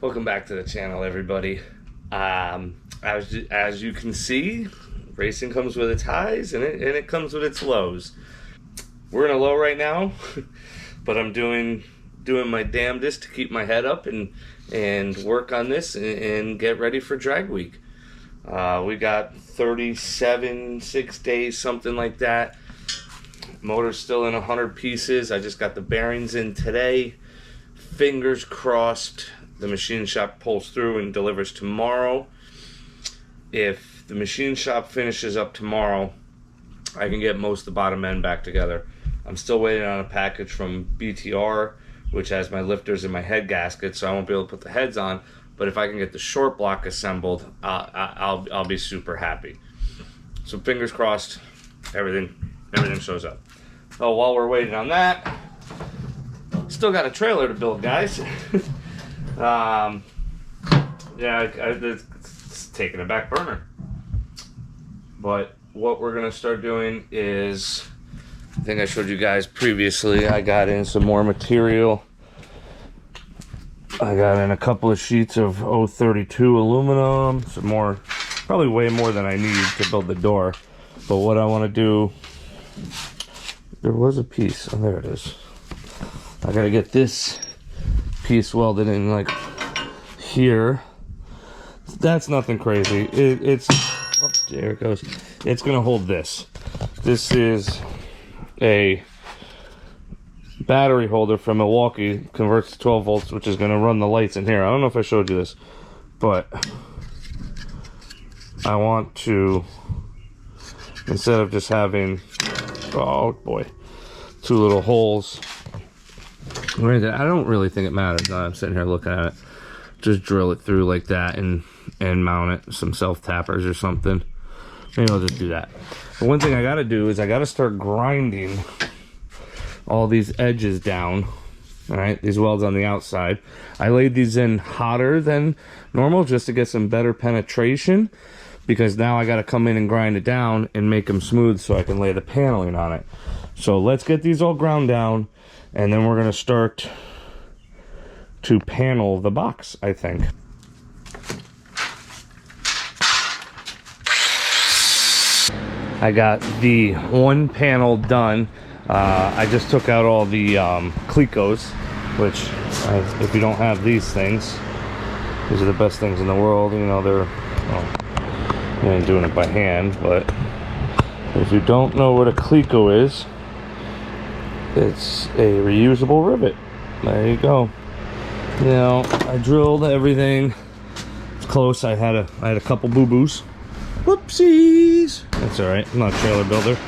Welcome back to the channel, everybody. As you can see, racing comes with its highs and it comes with its lows. We're in a low right now, but I'm doing my damnedest to keep my head up and work on this and get ready for drag week. We got 6 days, something like that. Motor's still in 100 pieces. I just got the bearings in today. Fingers crossed the machine shop pulls through and delivers tomorrow. If the machine shop finishes up tomorrow, I can get most of the bottom end back together. I'm still waiting on a package from BTR, which has my lifters and my head gasket, so I won't be able to put the heads on. But if I can get the short block assembled, I'll be super happy. So fingers crossed, everything shows up. Oh, while we're waiting on that, still got a trailer to build, guys. It's taking a back burner. But what we're gonna start doing is, I think I showed you guys previously, I got in some more material. I got in a couple of sheets of 032 aluminum, some more, probably way more than I need to build the door. But what I want to do, there was a piece, oh there it is. I gotta get this piece welded in like here. That's nothing crazy. It's oh, there it goes. It's gonna hold this. This is a battery holder from Milwaukee, converts to 12 volts, which is gonna run the lights in here. I don't know if I showed you this, but I want to, instead of just having, oh boy, two little holes. I don't really think it matters now I'm sitting here looking at it. Just drill it through like that and mount it, some self tappers or something. Maybe I'll just do that. But one thing I gotta do is I gotta start grinding all these edges down. Alright, these welds on the outside. I laid these in hotter than normal just to get some better penetration, because now I gotta come in and grind it down and make them smooth so I can lay the paneling on it. So let's get these all ground down, and then we're gonna start to panel the box, I think. I got the one panel done. I just took out all the Clecos, which if you don't have these things, these are the best things in the world. You know, they're, well, I ain't doing it by hand, but if you don't know what a Cleco is, it's a reusable rivet. There you go. You know, I drilled everything. It's close. I had a couple boo-boos. Whoopsies. That's all right. I'm not a trailer builder.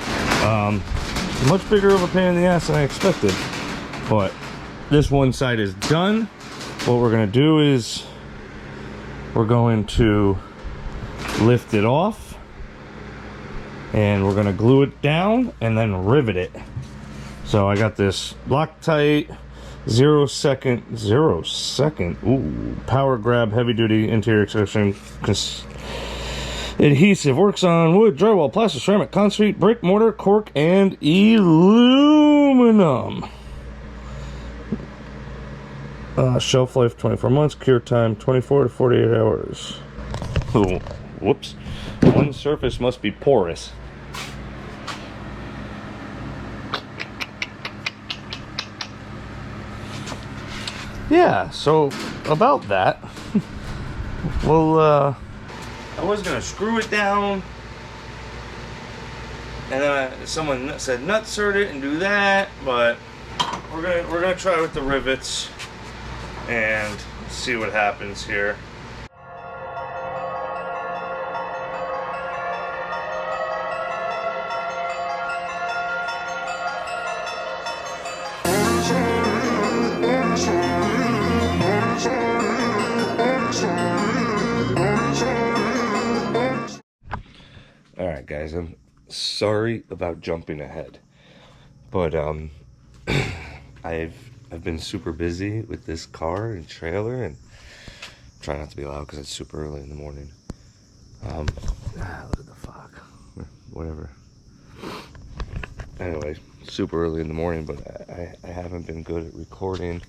Much bigger of a pain in the ass than I expected. But this one side is done. What we're gonna do is we're going to lift it off, and we're gonna glue it down and then rivet it. So I got this Loctite 0 second power grab heavy duty interior extraction adhesive. Works on wood, drywall, plaster, ceramic, concrete, brick, mortar, cork, and aluminum. Shelf life 24 months, cure time 24 to 48 hours. Oh, whoops. One surface must be porous. Yeah, so about that, well, I was gonna screw it down, and then someone said nutsert it and do that, but we're gonna try with the rivets and see what happens here. Alright guys, I'm sorry about jumping ahead, but I've been super busy with this car and trailer, and try not to be loud because it's super early in the morning. Look at the fog. whatever. Anyway, super early in the morning, but I haven't been good at recording.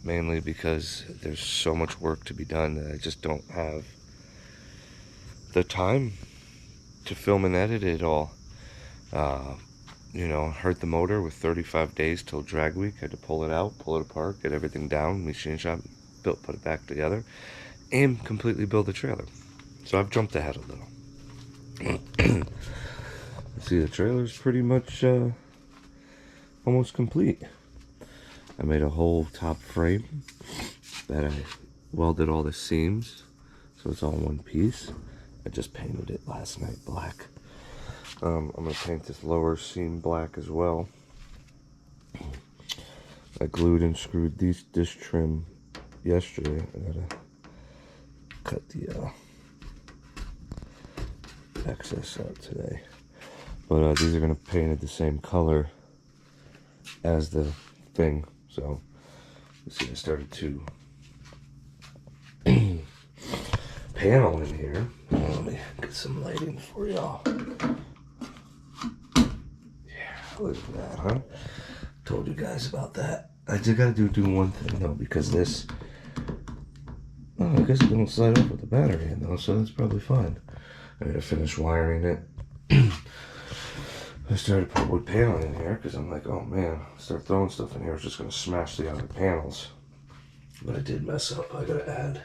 Mainly because there's so much work to be done that I just don't have the time to film and edit it all. Hurt the motor with 35 days till drag week. Had to pull it out, pull it apart, get everything down, machine shop, put it back together, and completely build the trailer. So I've jumped ahead a little. See, the trailer's pretty much almost complete. I made a whole top frame that I welded all the seams, so it's all one piece. I just painted it last night black. I'm going to paint this lower seam black as well. I glued and screwed this trim yesterday. I gotta cut the excess out today. But these are going to paint it the same color as the thing. So, let's see, I started to panel in here. Let me get some lighting for y'all. Look at that, huh? Told you guys about that. I just gotta do one thing though, because this, oh, I guess it don't slide up with the battery in though, so that's probably fine. I gotta finish wiring it. I started putting wood paneling in here because I'm like, oh man, start throwing stuff in here, it's just gonna smash the other panels. But I did mess up. I gotta add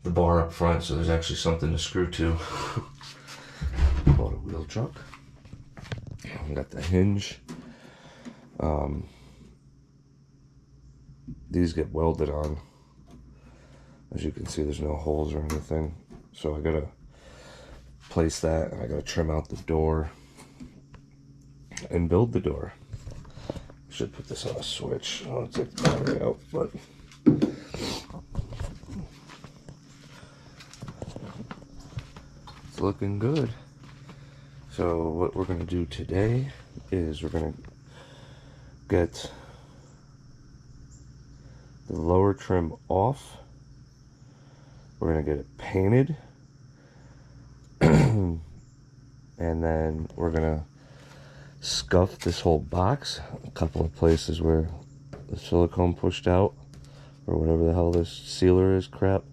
the bar up front so there's actually something to screw to. Bought a wheel chuck. I got the hinge. These get welded on. As you can see, there's no holes or anything. So I gotta place that, and I gotta trim out the door and build the door. I should put this on a switch. I'll take the battery out, but it's looking good. So what we're gonna do today is we're gonna get the lower trim off. We're gonna get it painted, and then we're gonna scuff this whole box. A couple of places where the silicone pushed out, or whatever the hell this sealer is crap.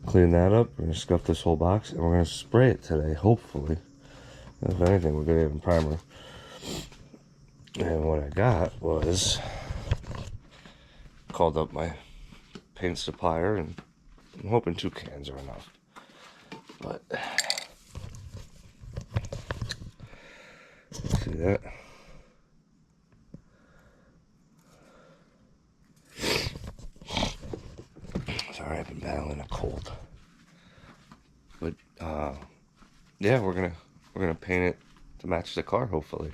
Clean that up. We're gonna scuff this whole box, and we're gonna spray it today, hopefully. If anything, we're gonna have a primer. And what I got was, called up my paint supplier, and I'm hoping 2 cans are enough. But see that? Sorry, I've been battling a cold. But yeah, we're gonna paint it to match the car, hopefully.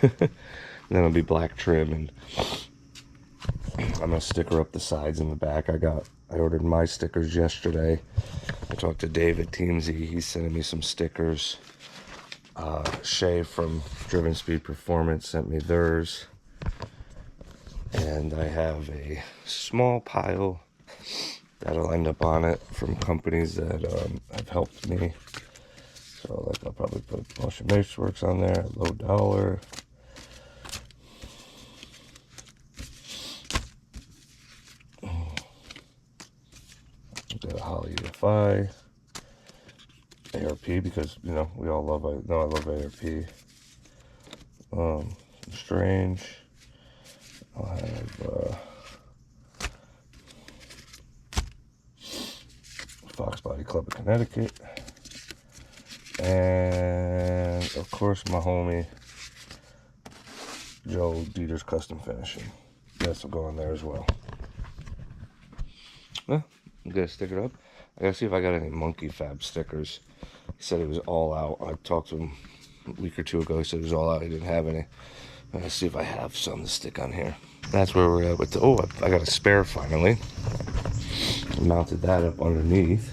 And then it'll be black trim, and I'm gonna sticker up the sides and the back. I ordered my stickers yesterday. I talked to David Teamsy. He's sending me some stickers. Shay from Driven Speed Performance sent me theirs. And I have a small pile that'll end up on it from companies that have helped me. So like I'll probably put Motion Maceworks on there, Low Dollar. Got a Holly UFI, ARP, because you know we all love. I love ARP. Strange. I'll have Fox Body Club of Connecticut, and of course my homie Joe Dieter's Custom Finishing. This will go in there as well. Yeah. I'm gonna stick it up. I gotta see if I got any Monkey Fab stickers. He said it was all out. I talked to him a week or 2 ago. He said it was all out. He didn't have any. I'm gonna see if I have some to stick on here. That's where we're at with the, oh, I got a spare finally. I mounted that up underneath.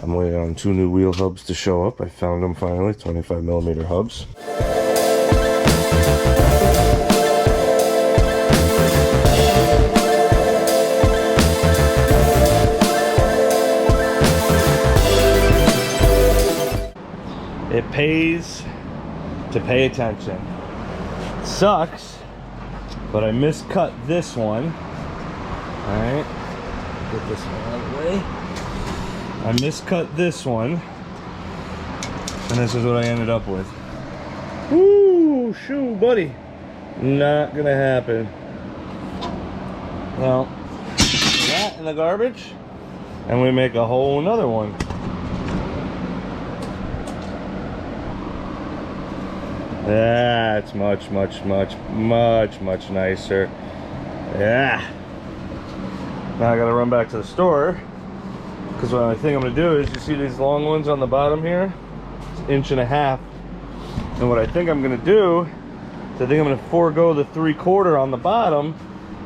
I'm waiting on 2 new wheel hubs to show up. I found them finally, 25mm hubs. pays to pay attention. Sucks, but I miscut this one. Alright, get this one out of the way. I miscut this one, and this is what I ended up with. Woo, shoo, buddy. Not gonna happen. Well, that in the garbage, and we make a whole nother one. That's much nicer. Yeah. Now I gotta run back to the store, because what I think I'm gonna do is, you see these long ones on the bottom here? It's 1.5 inches. And what I think I'm gonna do is, I think I'm gonna forego the 3/4 on the bottom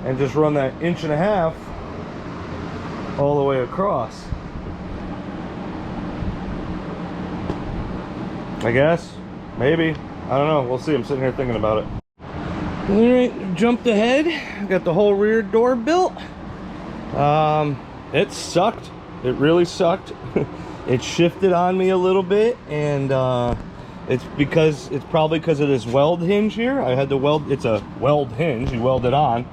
and just run that 1.5 inches all the way across. I guess, maybe. I don't know, we'll see. I'm sitting here thinking about it. All right, jumped ahead. Got the whole rear door built. It sucked. It really sucked. It shifted on me a little bit, and it's probably because of this weld hinge here. I had to weld. It's a weld hinge. You weld it on,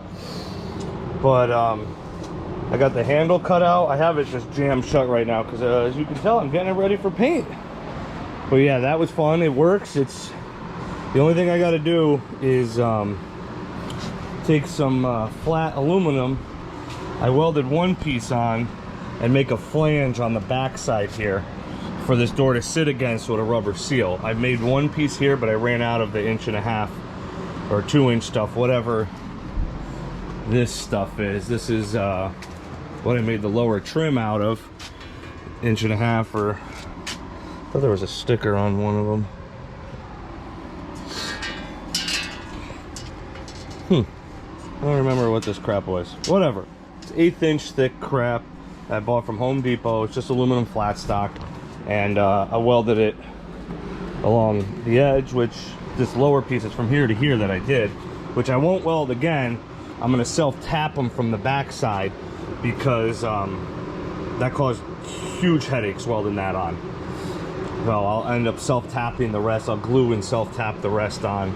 but I got the handle cut out. I have it just jammed shut right now because, as you can tell, I'm getting it ready for paint. But yeah, that was fun. It works. It's the only thing I got to do is take some flat aluminum. I welded one piece on and make a flange on the back side here for this door to sit against with a rubber seal. I made one piece here, but I ran out of the 1.5 inch or 2 inch stuff, whatever this stuff is. This is what I made the lower trim out of, 1.5 inch, or I thought there was a sticker on one of them. I don't remember what this crap was. Whatever. It's 1/8 inch thick crap I bought from Home Depot. It's just aluminum flat stock, and I welded it along the edge, which this lower piece is from here to here that I did, which I won't weld again. I'm going to self-tap them from the back side, because that caused huge headaches welding that on. Well, I'll end up self-tapping the rest. I'll glue and self-tap the rest on.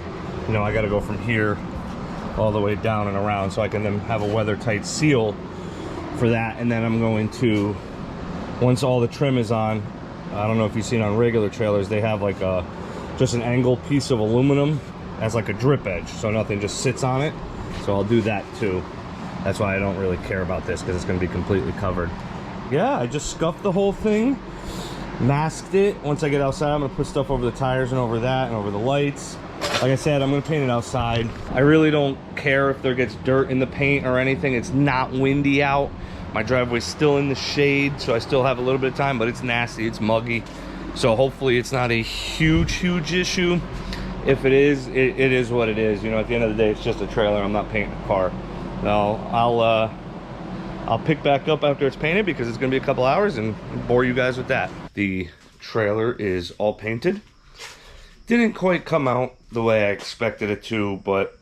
You know, I got to go from here all the way down and around, so I can then have a weather-tight seal for that. And then I'm going to, once all the trim is on, I don't know if you've seen on regular trailers, they have like a just an angled piece of aluminum as like a drip edge, so nothing just sits on it. So I'll do that too. That's why I don't really care about this, because it's going to be completely covered. Yeah, I just scuffed the whole thing, masked it. Once I get outside, I'm going to put stuff over the tires and over that and over the lights. Like I said, I'm going to paint it outside. I really don't care if there gets dirt in the paint or anything. It's not windy out. My driveway's still in the shade, so I still have a little bit of time, but it's nasty, it's muggy. So hopefully it's not a huge issue. If it is, it is what it is. You know, at the end of the day, it's just a trailer. I'm not painting a car. No, I'll pick back up after it's painted, because it's going to be a couple hours, and bore you guys with that. The trailer is all painted. Didn't quite come out the way I expected it to, but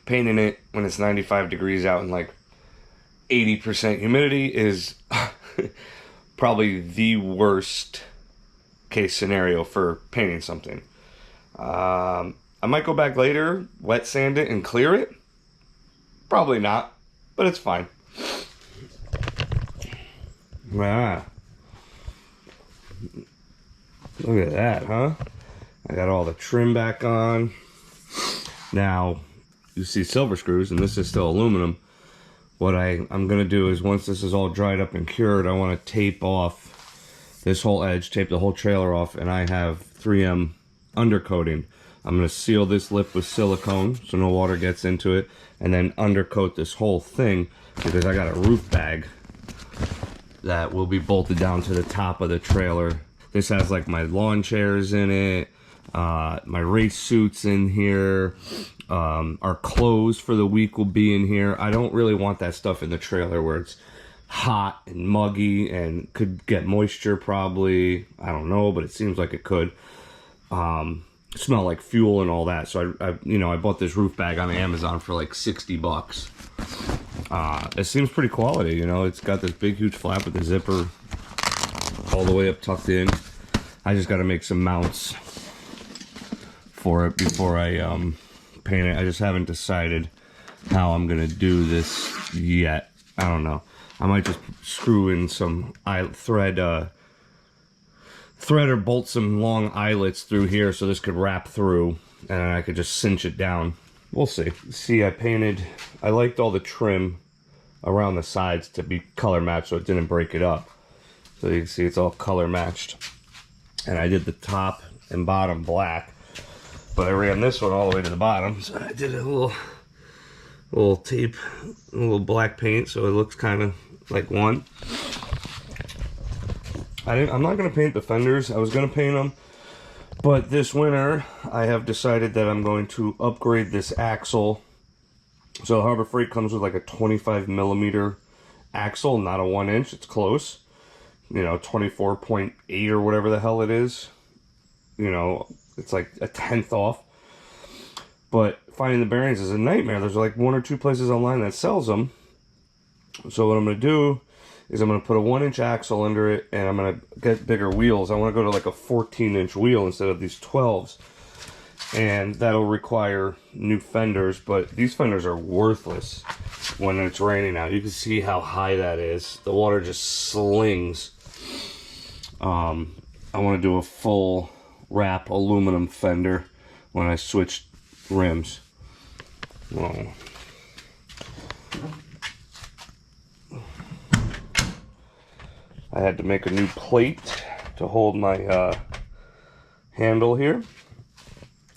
painting it when it's 95 degrees out and like 80% humidity is probably the worst case scenario for painting something. I might go back later, wet sand it, and clear it. Probably not, but it's fine. Ah. Look at that, huh? I got all the trim back on. Now, you see silver screws, and this is still aluminum. What I'm going to do is, once this is all dried up and cured, I want to tape off this whole edge, tape the whole trailer off, and I have 3M undercoating. I'm going to seal this lip with silicone so no water gets into it, and then undercoat this whole thing, because I got a roof bag that will be bolted down to the top of the trailer. This has like my lawn chairs in it, my race suits in here, our clothes for the week will be in here. I don't really want that stuff in the trailer where it's hot and muggy and could get moisture probably. I don't know, but it seems like it could. Smell like fuel and all that. So I bought this roof bag on Amazon for like 60 bucks. It seems pretty quality, you know. It's got this big huge flap with the zipper all the way up tucked in. I just got to make some mounts for it before I paint it. I just haven't decided how I'm gonna do this yet. I don't know. I might just screw in some thread or bolt some long eyelets through here so this could wrap through, and I could just cinch it down. We'll see. See, I liked all the trim around the sides to be color matched so it didn't break it up. So you can see it's all color matched. And I did the top and bottom black, but I ran this one all the way to the bottom. So I did a little tape, a little black paint, so it looks kind of like one. I'm not going to paint the fenders. I was going to paint them, but this winter I have decided that I'm going to upgrade this axle. So Harbor Freight comes with like a 25mm axle, not a 1-inch. It's close. You know, 24.8 or whatever the hell it is. You know, it's like a 1/10 off. But finding the bearings is a nightmare. There's like 1 or 2 places online that sells them. So what I'm going to do is I'm going to put a 1-inch axle under it, and I'm going to get bigger wheels. I want to go to like a 14-inch wheel instead of these 12s. And that'll require new fenders, but these fenders are worthless when it's raining out. You can see how high that is. The water just slings. I want to do a full wrap aluminum fender when I switch rims. Well, I had to make a new plate to hold my handle here.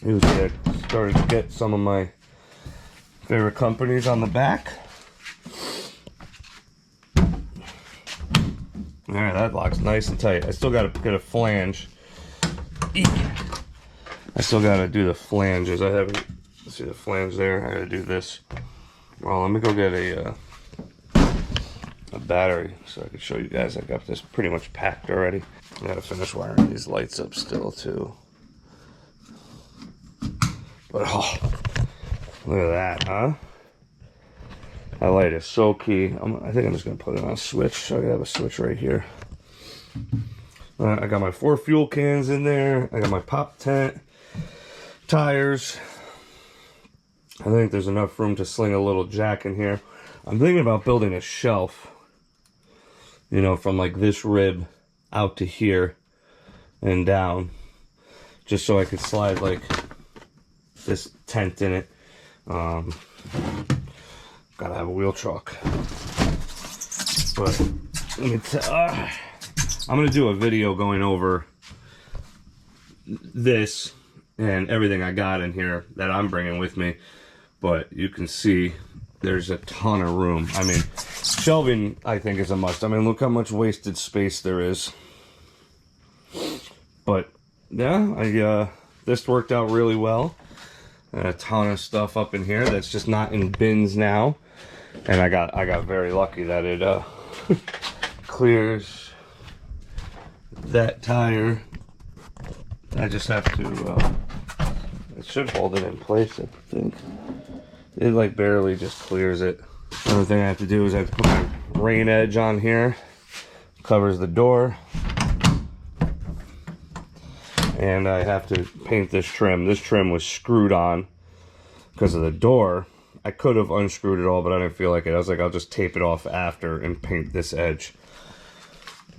Usually I started to get some of my favorite companies on the back. Alright, that locks nice and tight. I still got to get a flange. I still got to do the flanges. I haven't, see the flange there? I got to do this. Well, let me go get a battery so I can show you guys. I got this pretty much packed already. I got to finish wiring these lights up still too. But oh, look at that, huh? That light is so key. I think I'm just going to put it on a switch. So I have a switch right here. I got my 4 fuel cans in there. I got my pop tent, tires. I think there's enough room to sling a little jack in here. I'm thinking about building a shelf, you know, from like this rib out to here and down, just so I could slide like this tent in it. Gotta have a wheel truck. But I'm gonna do a video going over this and everything I got in here that I'm bringing with me. But you can see there's a ton of room. I mean, shelving I think is a must. I mean, look how much wasted space there is. But yeah, this worked out really well. A ton of stuff up in here that's just not in bins now, and I got very lucky that it clears that tire. I just have to it should hold it in place, I think. It like barely just clears it. Another thing I have to do is I have to put my rain edge on here, covers the door, and I have to paint this trim. This trim was screwed on because of the door. I could have unscrewed it all, but I didn't feel like it. I was like, I'll just tape it off after and paint this edge.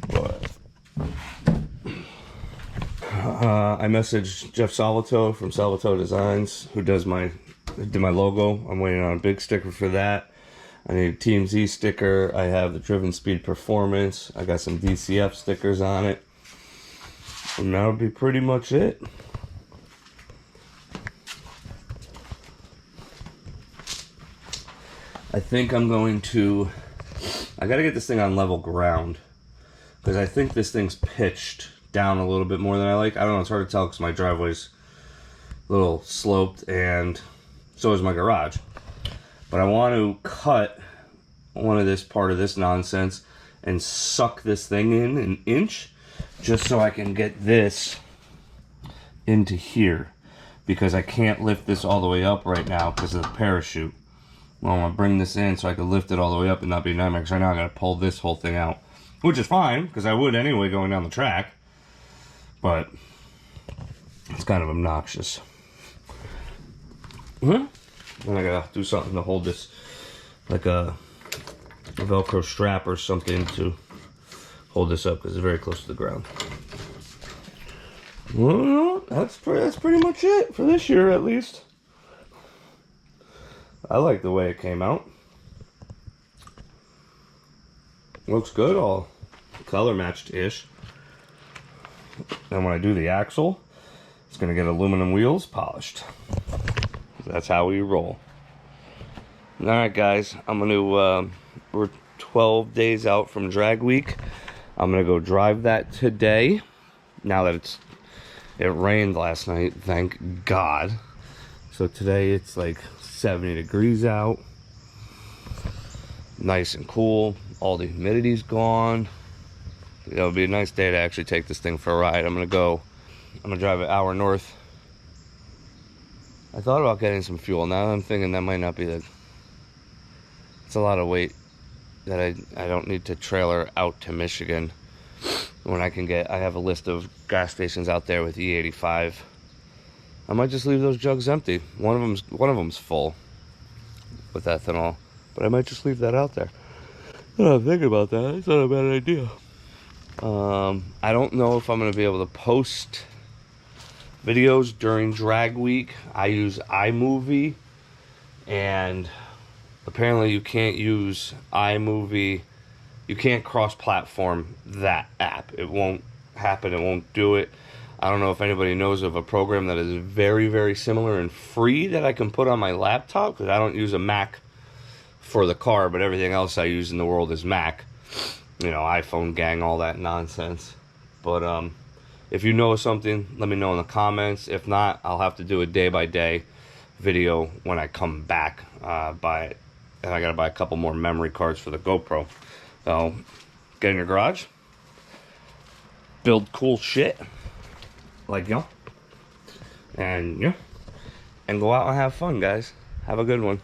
But I messaged Jeff Salvato from Salvato Designs, who did my logo. I'm waiting on a big sticker for that. I need a TMZ sticker. I have the Driven Speed Performance. I got some DCF stickers on it. And that'll be pretty much it. I think I'm going to... I gotta get this thing on level ground, because I think this thing's pitched down a little bit more than I like. I don't know, it's hard to tell because my driveway's a little sloped, and so is my garage. But I want to cut one of this part of this nonsense and suck this thing in an inch, just so I can get this into here, because I can't lift this all the way up right now because of the parachute. Well, I'm going to bring this in so I can lift it all the way up and not be a nightmare, because right now I got to pull this whole thing out, which is fine because I would anyway going down the track. but it's kind of obnoxious. And I gotta do something to hold this, like a Velcro strap or something to hold this up because it's very close to the ground. Well, that's pretty much it for this year, at least. I like the way it came out. Looks good, all color matched-ish. And when I do the axle, it's gonna get aluminum wheels polished. That's how we roll. All right, guys, I'm gonna, we're 12 days out from drag week. I'm gonna go drive that today. Now that it rained last night, thank God. So today it's like 70 degrees out. Nice and cool. All the humidity's gone. It'll be a nice day to actually take this thing for a ride. I'm gonna drive an hour north. I thought about getting some fuel. Now I'm thinking that might not be it's a lot of weight that I don't need to trailer out to Michigan when I have a list of gas stations out there with E85. I might just leave those jugs empty. One of them's full with ethanol, but I might just leave that out there. I'm thinking about that. It's not a bad idea. I don't know if I'm going to be able to post videos during drag week. I use iMovie, and apparently you can't use iMovie. You can't cross-platform that app. It won't happen. It won't do it. I don't know if anybody knows of a program that is very, very similar and free that I can put on my laptop, because I don't use a Mac for the car, but everything else I use in the world is Mac. You know, iPhone gang, all that nonsense. But if you know something, let me know in the comments. If not, I'll have to do a day-by-day video when I come back. And I gotta buy a couple more memory cards for the GoPro. So, get in your garage, build cool shit, like, and go out and have fun, guys. Have a good one.